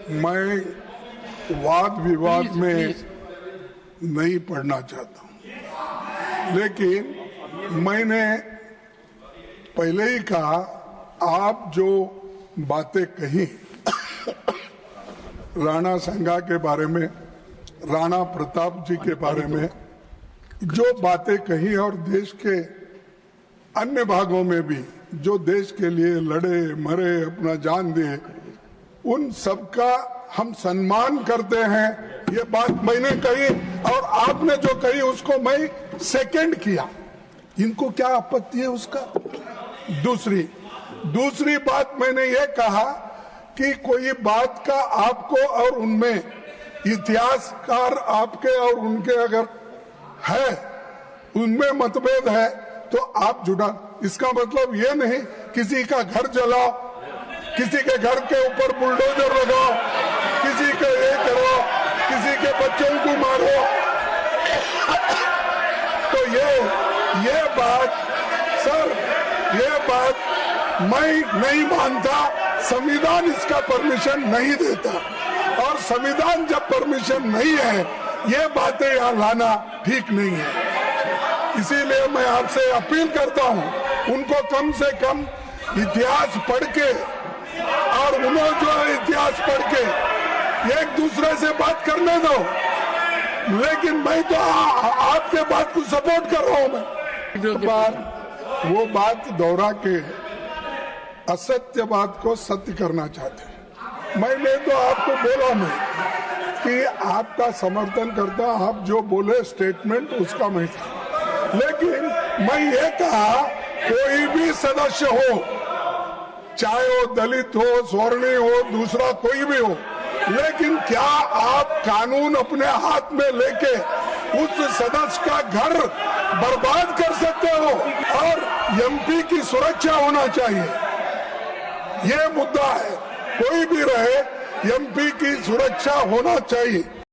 मैं वाद विवाद में नहीं पढ़ना चाहता हूं, लेकिन मैंने पहले ही कहा, आप जो बातें कही राणा संगा के बारे में, राणा प्रताप जी के बारे में जो बातें कही और देश के अन्य भागों में भी जो देश के लिए लड़े मरे, अपना जान दिए, उन सबका हम सम्मान करते हैं। ये बात मैंने कही और आपने जो कही उसको मैं सेकंड किया। इनको क्या आपत्ति है उसका? दूसरी बात मैंने ये कहा कि कोई बात का आपको और उनमें इतिहासकार आपके और उनके अगर है, उनमें मतभेद है तो आप जुड़ा। इसका मतलब ये नहीं किसी का घर जलाओ, किसी के घर के ऊपर बुलडोजर लगाओ, किसी का ये करो, किसी के बच्चों को मारो। तो ये बात सर, ये बात मैं नहीं मानता। संविधान इसका परमिशन नहीं देता, और संविधान जब परमिशन नहीं है, ये बातें यहाँ लाना ठीक नहीं है। इसीलिए मैं आपसे अपील करता हूँ, उनको कम से कम इतिहास पढ़ के, और उन्होंने जो इतिहास पढ़ के एक दूसरे से बात करने दो। लेकिन मैं तो आपके बात को सपोर्ट कर रहा हूँ। मैं वो बात दोहरा के असत्य बात को सत्य करना चाहते हैं। मैंने तो आपको बोला मैं कि आपका समर्थन करता, आप जो बोले स्टेटमेंट उसका मैं था, लेकिन मैं ये कहा कोई भी सदस्य हो, चाहे वो दलित हो, स्वर्णीय हो, दूसरा कोई भी हो, लेकिन क्या आप कानून अपने हाथ में लेके उस सदस्य का घर बर्बाद कर सकते हो? और एमपी की सुरक्षा होना चाहिए, ये मुद्दा है। कोई भी रहे, एमपी की सुरक्षा होना चाहिए।